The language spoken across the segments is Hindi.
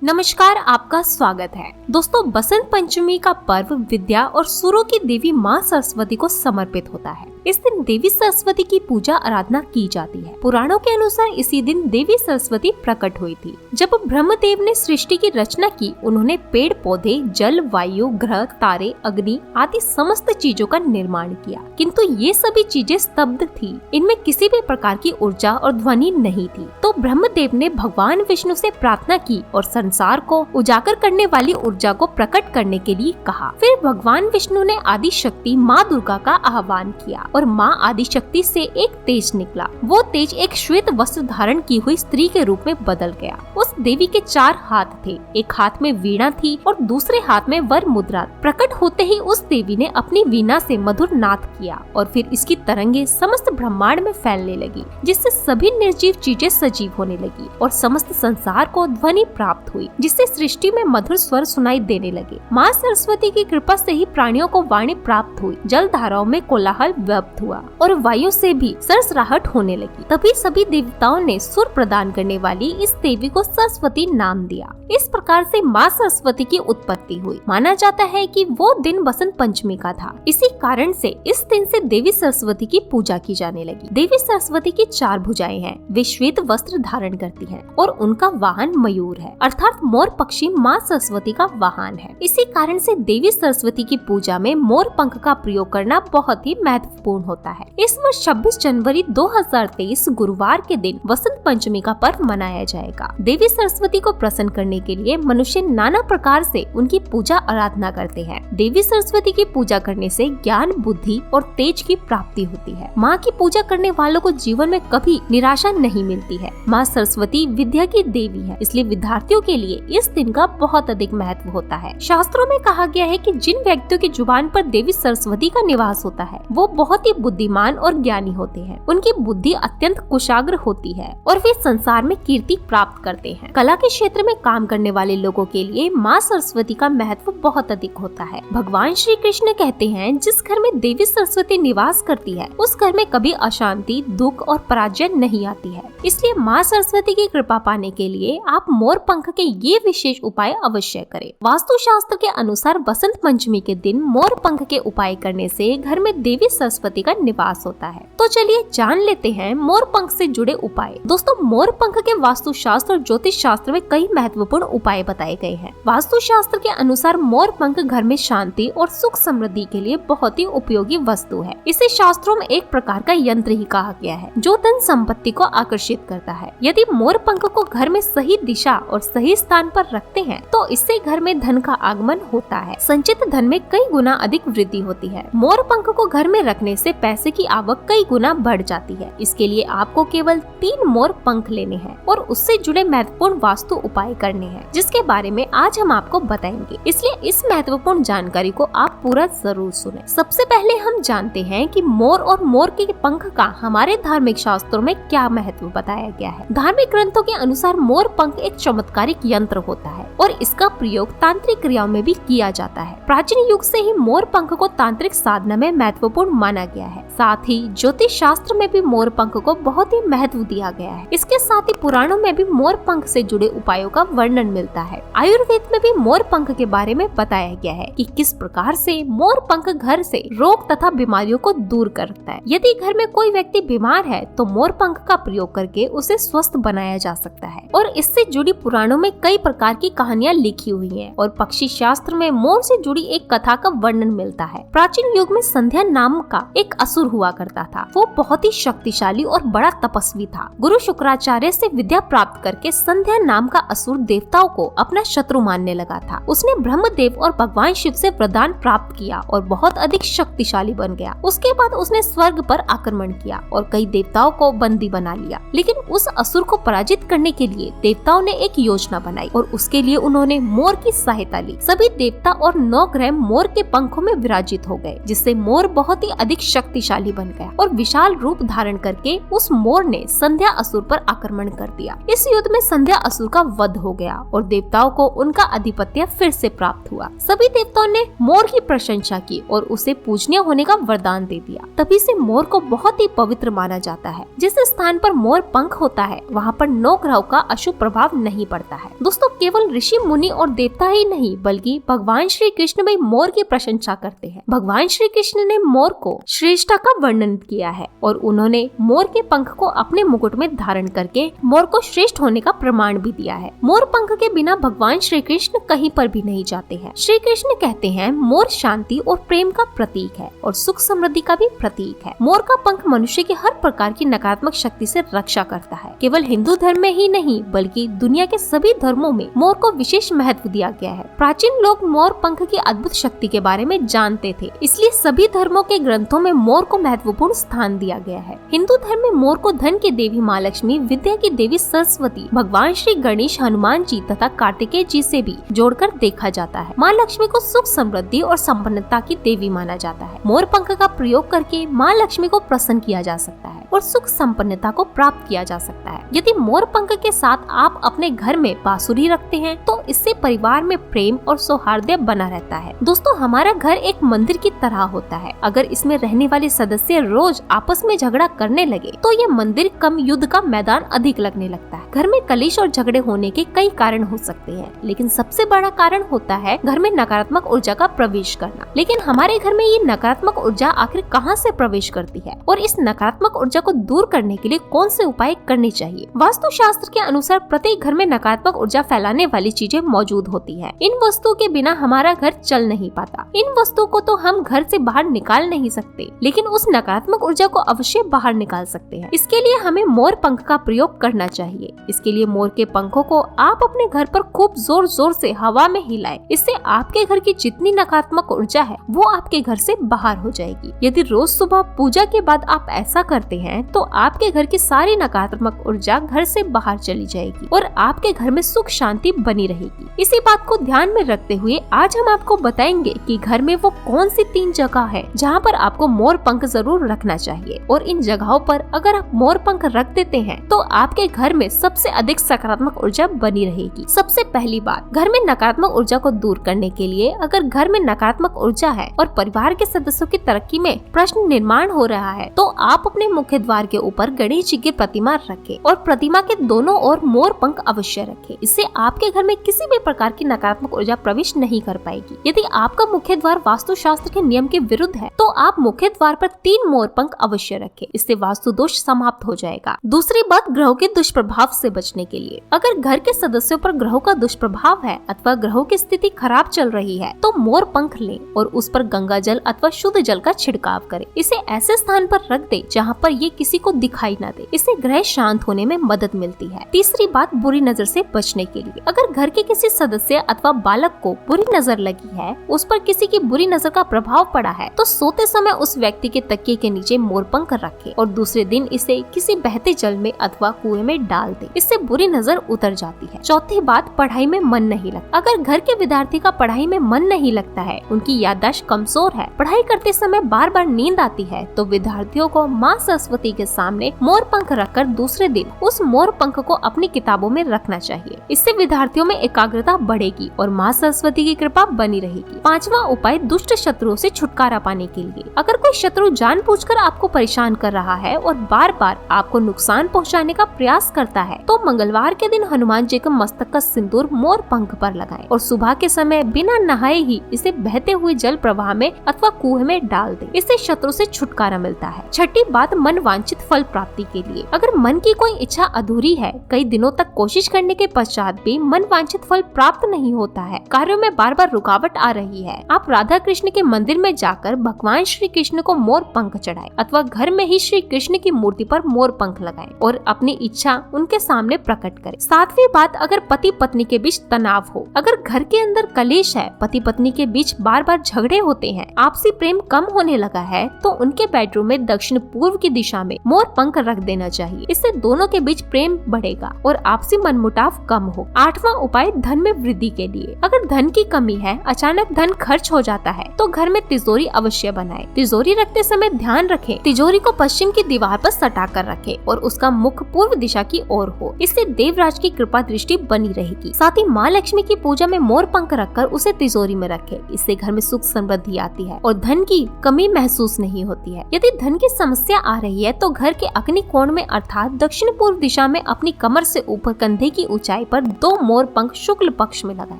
नमस्कार, आपका स्वागत है। दोस्तों, बसंत पंचमी का पर्व विद्या और सुरों की देवी माँ सरस्वती को समर्पित होता है। इस दिन देवी सरस्वती की पूजा आराधना की जाती है। पुराणों के अनुसार इसी दिन देवी सरस्वती प्रकट हुई थी। जब ब्रह्मदेव ने सृष्टि की रचना की, उन्होंने पेड़ पौधे, जल, वायु, ग्रह, तारे, अग्नि आदि समस्त चीजों का निर्माण किया, किंतु ये सभी चीजें स्तब्ध थी। इनमें किसी भी प्रकार की ऊर्जा और ध्वनि नहीं थी। तो ब्रह्मदेव ने भगवान विष्णु से प्रार्थना की और संसार को उजागर करने वाली ऊर्जा को प्रकट करने के लिए कहा। फिर भगवान विष्णु ने आदि शक्ति माँ दुर्गा का आह्वान किया और माँ आदि शक्ति से एक तेज निकला। वो तेज एक श्वेत वस्त्र धारण की हुई स्त्री के रूप में बदल गया। उस देवी के 4 हाथ थे, एक हाथ में वीणा थी और दूसरे हाथ में वर मुद्रा। प्रकट होते ही उस देवी ने अपनी वीणा से मधुर नाद किया और फिर इसकी तरंगे समस्त ब्रह्मांड में फैलने लगी, जिससे सभी निर्जीव चीजें सजीव होने लगी और समस्त संसार को ध्वनि प्राप्त हुई, जिससे सृष्टि में मधुर स्वर सुनाई देने लगे। माँ सरस्वती की कृपा से ही प्राणियों को वाणी प्राप्त हुई, जल धाराओं में कोलाहल व्याप्त हुआ और वायु से भी सरसराहट होने लगी। तभी सभी देवताओं ने सुर प्रदान करने वाली इस देवी को सरस्वती नाम दिया। इस प्रकार से माँ सरस्वती की उत्पत्ति हुई। माना जाता है कि वो दिन बसंत पंचमी का था। इसी कारण से इस दिन से देवी सरस्वती की पूजा की जाने लगी। देवी सरस्वती की 4 भुजाएं हैं। वे श्वेत वस्त्र धारण करती हैं और उनका वाहन मयूर है, अर्थात मोर पक्षी माँ सरस्वती का वाहन है। इसी कारण से देवी सरस्वती की पूजा में मोर पंख का प्रयोग करना बहुत ही महत्वपूर्ण होता है। इस वर्ष 26 जनवरी 2023 गुरुवार के दिन बसंत पंचमी का पर्व मनाया जाएगा। देवी सरस्वती को प्रसन्न करने के लिए मनुष्य नाना प्रकार से उनकी पूजा आराधना करते हैं। देवी सरस्वती की पूजा करने से ज्ञान, बुद्धि और तेज की प्राप्ति होती है। माँ की पूजा करने वालों को जीवन में कभी निराशा नहीं मिलती है। माँ सरस्वती विद्या की देवी है, इसलिए विद्यार्थियों के लिए इस दिन का बहुत अधिक महत्व होता है। शास्त्रों में कहा गया है कि जिन व्यक्तियों की जुबान पर देवी सरस्वती का निवास होता है, वो बहुत ही बुद्धिमान और ज्ञानी होते हैं। उनकी बुद्धि अत्यंत कुशाग्र होती है और वे संसार में कीर्ति प्राप्त करते हैं। कला के क्षेत्र में काम करने वाले लोगों के लिए माँ सरस्वती का महत्व बहुत अधिक होता है। भगवान श्री कृष्ण कहते हैं, जिस घर में देवी सरस्वती निवास करती है, उस घर में कभी अशांति, दुख और पराजय नहीं आती है। इसलिए माँ सरस्वती की कृपा पाने के लिए आप मोर पंख के ये विशेष उपाय अवश्य करें। वास्तु शास्त्र के अनुसार बसंत पंचमी के दिन मोर पंख के उपाय करने से घर में देवी सरस्वती का निवास होता है। तो चलिए जान लेते हैं मोर पंख से जुड़े उपाय। दोस्तों, मोर पंख के वास्तु शास्त्र और ज्योतिष शास्त्र में कई महत्वपूर्ण उपाय बताए गए हैं। वास्तु शास्त्र के अनुसार मोर पंख घर में शांति और सुख समृद्धि के लिए बहुत ही उपयोगी वस्तु है। इसे शास्त्रों में एक प्रकार का यंत्र ही कहा गया है, जो धन संपत्ति को आकर्षित करता है। यदि मोर पंख को घर में सही दिशा और सही स्थान पर रखते हैं, तो इससे घर में धन का आगमन होता है। संचित धन में कई गुना अधिक वृद्धि होती है। मोर पंख को घर में रखने से पैसे की आवक कई गुना बढ़ जाती है। इसके लिए आपको केवल 3 मोर पंख लेने हैं और उससे जुड़े महत्वपूर्ण वास्तु उपाय करने हैं, जिसके बारे में आज हम आपको बताएंगे। इसलिए इस महत्वपूर्ण जानकारी को आप पूरा जरूर सुनें। सबसे पहले हम जानते हैं कि मोर और मोर के पंख का हमारे धार्मिक शास्त्रों में क्या महत्व बताया गया है। धार्मिक ग्रंथों के अनुसार मोर पंख एक चमत्कारिक यंत्र होता है और इसका प्रयोग तांत्रिक क्रियाओं में भी किया जाता है। प्राचीन युग से ही मोर पंख को तांत्रिक साधना में महत्वपूर्ण माना गया है। साथ ही ज्योतिष शास्त्र में भी मोर पंख को बहुत ही महत्व दिया गया है। इसके साथ ही पुराणों में भी मोर पंख से जुड़े उपायों का वर्णन मिलता है। आयुर्वेद में भी मोर पंख के बारे में बताया गया है कि किस प्रकार से मोर पंख घर से रोग तथा बीमारियों को दूर करता है। यदि घर में कोई व्यक्ति बीमार है, तो मोर पंख का प्रयोग करके उसे स्वस्थ बनाया जा सकता है। और इससे जुड़ी पुराणों में कई प्रकार की कहानियां लिखी हुई हैं और पक्षी शास्त्र में मोर से जुड़ी एक कथा का वर्णन मिलता है। प्राचीन युग में संध्या नाम का एक असुर हुआ करता था। वो बहुत ही शक्तिशाली और बड़ा तपस्वी था। गुरु शुक्राचार्य से विद्या प्राप्त करके संध्या नाम का असुर देवताओं को अपना शत्रु मानने लगा था। उसने ब्रह्मदेव और भगवान शिव से वरदान प्राप्त किया और बहुत अधिक शक्तिशाली बन गया। उसके बाद उसने स्वर्ग पर आक्रमण किया और कई देवताओं को बंदी बना लिया। लेकिन उस असुर को पराजित करने के लिए देवताओं ने एक योजना बनाई और उसके लिए उन्होंने मोर की सहायता ली। सभी देवता और 9 ग्रह मोर के पंखों में विराजित हो गए, जिससे मोर बहुत ही अधिक शक्तिशाली बन गया और विशाल रूप धारण करके उस मोर ने संध्या असुर पर आक्रमण कर दिया। इस युद्ध में संध्या असुर का वध हो गया और देवताओं को उनका आधिपत्य फिर से प्राप्त हुआ। सभी देवताओं ने मोर की प्रशंसा की और उसे पूजनीय होने का वरदान दे दिया। तभी से मोर को बहुत ही पवित्र माना जाता है। जिस स्थान पर मोर पंख होता है, वहाँ पर 9 ग्रहों का अशुभ प्रभाव नहीं पड़ता है। दोस्तों, केवल ऋषि मुनि और देवता ही नहीं बल्कि भगवान श्री कृष्ण भी मोर की प्रशंसा करते हैं। भगवान श्री कृष्ण ने मोर को श्रेष्ठता का वर्णन किया है और उन्होंने मोर के पंख को अपने मुकुट में धारण करके मोर को श्रेष्ठ होने का प्रमाण भी दिया है। मोर पंख के बिना भगवान श्री कृष्ण कहीं पर भी नहीं जाते हैं। श्री कृष्ण कहते हैं मोर शांति और प्रेम का प्रतीक है और सुख समृद्धि का भी प्रतीक है। मोर का पंख मनुष्य की हर प्रकार की नकारात्मक शक्ति से रक्षा करता है। केवल हिंदू धर्म में ही नहीं बल्कि दुनिया के सभी धर्मों में मोर को विशेष महत्व दिया गया है। प्राचीन लोग मोर पंख की अद्भुत शक्ति के बारे में जानते थे, इसलिए सभी धर्मों के ग्रंथों में मोर को महत्वपूर्ण स्थान दिया गया है। हिंदू धर्म में मोर को धन की देवी माँ लक्ष्मी, विद्या की देवी सरस्वती, भगवान श्री गणेश, हनुमान जी तथा कार्तिकेय जी से भी जोड़कर देखा जाता है। माँ लक्ष्मी को सुख समृद्धि और संपन्नता की देवी माना जाता है। मोर पंख का प्रयोग करके माँ लक्ष्मी को प्रसन्न किया जा सकता है और सुख संपन्नता को प्राप्त किया जा सकता है। यदि मोर पंख के साथ आप अपने घर में बांसुरी रखते हैं तो इससे परिवार में प्रेम और सौहार्द बना रहता है। दोस्तों, हमारा घर एक मंदिर की तरह होता है। अगर इसमें रहने वाले सदस्य रोज आपस में झगड़ा करने लगे तो ये मंदिर कम, युद्ध का मैदान अधिक लगने लगता है। घर में कलेश और झगड़े होने के कई कारण हो सकते हैं, लेकिन सबसे बड़ा कारण होता है घर में नकारात्मक ऊर्जा का प्रवेश करना। लेकिन हमारे घर में ये नकारात्मक ऊर्जा आखिर कहाँ से प्रवेश करती है और इस नकारात्मक ऊर्जा को दूर करने के लिए कौन से उपाय करने चाहिए? वास्तु शास्त्र के अनुसार प्रत्येक घर में नकारात्मक ऊर्जा फैलाने वाली चीजें मौजूद होती है। इन वस्तुओं के बिना हमारा घर चल नहीं पाता। इन वस्तुओं को तो हम घर से बाहर निकाल नहीं सकते, लेकिन उस नकारात्मक ऊर्जा को अवश्य बाहर निकाल सकते हैं। इसके लिए हमें मोर पंख का प्रयोग करना चाहिए। इसके लिए मोर के पंखों को आप अपने घर पर खूब जोर जोर से हवा में हिलाएं। इससे आपके घर की जितनी नकारात्मक ऊर्जा है वो आपके घर से बाहर हो जाएगी। यदि रोज सुबह पूजा के बाद आप ऐसा करते हैं तो आपके घर की सारी नकारात्मक ऊर्जा घर से बाहर चली जाएगी और आपके घर में सुख शांति बनी रहेगी। इसी बात को ध्यान में रखते हुए आज हम आपको बताएंगे कि घर में वो कौन सी 3 जगह है जहाँ पर आपको मोर पंख जरूर रखना चाहिए और इन जगहों पर अगर आप मोर पंख रख देते हैं तो आपके घर में सबसे अधिक सकारात्मक ऊर्जा बनी रहेगी। सबसे पहली बात, घर में नकारात्मक ऊर्जा को दूर करने के लिए अगर घर में नकारात्मक ऊर्जा है और परिवार के सदस्यों की तरक्की में प्रश्न निर्माण हो रहा है तो आप अपने मुख्य द्वार के ऊपर गणेश जी की प्रतिमा रखें और प्रतिमा के दोनों ओर मोर पंख अवश्य रखें। इससे आपके घर में किसी भी प्रकार की नकारात्मक ऊर्जा प्रवेश नहीं कर पाएगी। यदि आपका मुख्य द्वार वास्तु शास्त्र के नियम के विरुद्ध है तो आप मुख्य द्वार पर 3 मोर पंख अवश्य रखें। इससे वास्तु दोष समाप्त हो जाएगा। दूसरी बात, ग्रहों के दुष्प्रभाव से बचने के लिए अगर घर के सदस्यों पर ग्रहों का दुष्प्रभाव है अथवा ग्रहों की स्थिति खराब चल रही है तो मोर पंख लें और उस पर गंगा जल अथवा शुद्ध जल का छिड़काव करें। इसे ऐसे स्थान पर रख दे जहाँ पर ये किसी को दिखाई न दे। इससे ग्रह शांत होने में मदद मिलती है। तीसरी बात, बुरी नजर से बचने के लिए अगर घर के किसी सदस्य अथवा बालक को बुरी नजर लगी है, उस पर किसी की बुरी नजर का प्रभाव पड़ा है तो सोते समय उस व्यक्ति के तकिए के नीचे मोर पंख रखें और दूसरे दिन इसे किसी बहते जल में अथवा कुएं में डाल दे। इससे बुरी नजर उतर जाती है। चौथी बात, पढ़ाई में मन नहीं लगता। अगर घर के विद्यार्थी का पढ़ाई में मन नहीं लगता है, उनकी याददाश्त कमजोर है, पढ़ाई करते समय बार बार नींद आती है तो विद्यार्थियों को माँ सरस्वती के सामने मोर पंख रखकर दूसरे दिन उस मोर पंख को अपनी किताबों में रखना चाहिए। इससे विद्यार्थियों में एकाग्रता बढ़ेगी और माँ सरस्वती की कृपा बनी रहेगी। 5वां उपाय, दुष्ट शत्रुओं से छुटकारा पाने के लिए अगर कोई शत्रु जानबूझकर आपको परेशान कर रहा है और बार बार आपको नुकसान पहुँचाने का प्रयास करता है तो मंगलवार के दिन हनुमान जी के मस्तक का सिंदूर मोर पंख पर लगाएं और सुबह के समय बिना नहाए ही इसे बहते हुए जल प्रवाह में अथवा कुएं में डाल दें। इससे शत्रु से छुटकारा मिलता है। छठी बात, मन वांछित फल प्राप्ति के लिए अगर मन की कोई इच्छा अधूरी है, कई दिनों तक कोशिश करने के पश्चात भी मन वांछित फल प्राप्त नहीं होता है, कार्यों में बार बार रुकावट आ रही है, आप राधा कृष्ण के मंदिर में जाकर भगवान श्री कृष्ण को मोर पंख चढ़ाएं अथवा घर में ही श्री कृष्ण की मूर्ति पर मोर पंख लगाएं और अपनी इच्छा उनके सामने प्रकट करें। 7वीं बात, अगर पति पत्नी के बीच तनाव हो, अगर घर के अंदर कलेश है, पति पत्नी के बीच बार बार झगड़े होते हैं, आपसी प्रेम कम होने लगा है तो उनके बेडरूम में दक्षिण पूर्व की दिशा में मोर पंख रख देना चाहिए। इससे दोनों के बीच प्रेम बढ़ेगा और आपसी मनमुटाव कम हो। 8वां उपाय, धन में वृद्धि के लिए अगर धन की कमी है, अचानक धन खर्च हो जाता है तो घर में तिजोरी अवश्य बनाएं। तिजोरी रखते समय ध्यान रखें तिजोरी को पश्चिम की दीवार पर सटा कर रखें और उसका मुख पूर्व दिशा की ओर हो। इससे देवराज की कृपा दृष्टि बनी रहेगी। साथ ही माँ लक्ष्मी की पूजा में मोर पंख रखकर उसे तिजोरी में रखें। इससे घर में सुख समृद्धि आती है और धन की कमी महसूस नहीं होती है। यदि धन की समस्या आ रही है तो घर के अग्नि कोण में अर्थात दक्षिण पूर्व दिशा में अपनी कमर से ऊपर कंधे की ऊंचाई पर 2 मोर पंख शुक्ल पक्ष में लगाएं।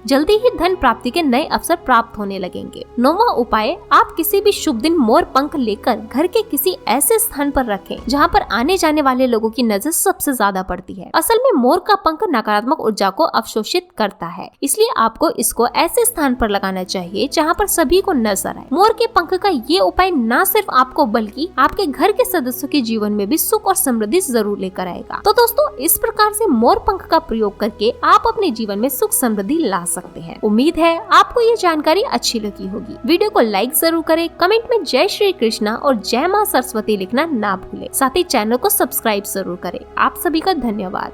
जल्दी ही धन प्राप्ति के नए अवसर प्राप्त होने लगेंगे। 9वां उपाय, आप किसी भी शुभ दिन मोर पंख लेकर घर के किसी ऐसे स्थान पर रखें जहाँ पर आने जाने वाले लोगों की नजर सबसे ज्यादा पड़ती है। असल में मोर का पंख नकारात्मक ऊर्जा को अवशोषित करता है, इसलिए आपको इसको ऐसे स्थान पर लगाना चाहिए जहाँ पर सभी को नजर आए। मोर के पंख का ये उपाय न सिर्फ आपको बल्कि आपके घर के सदस्यों के जीवन में भी सुख और समृद्धि जरूर लेकर आएगा। तो दोस्तों, इस प्रकार से मोर पंख का प्रयोग करके आप अपने जीवन में सुख समृद्धि ला सकते हैं। उम्मीद है आपको ये जानकारी अच्छी लगी होगी। वीडियो को लाइक जरूर करें, कमेंट में जय श्री कृष्णा और जय मां सरस्वती लिखना ना भूलें। साथ ही चैनल को सब्सक्राइब जरूर करें। आप सभी का धन्यवाद।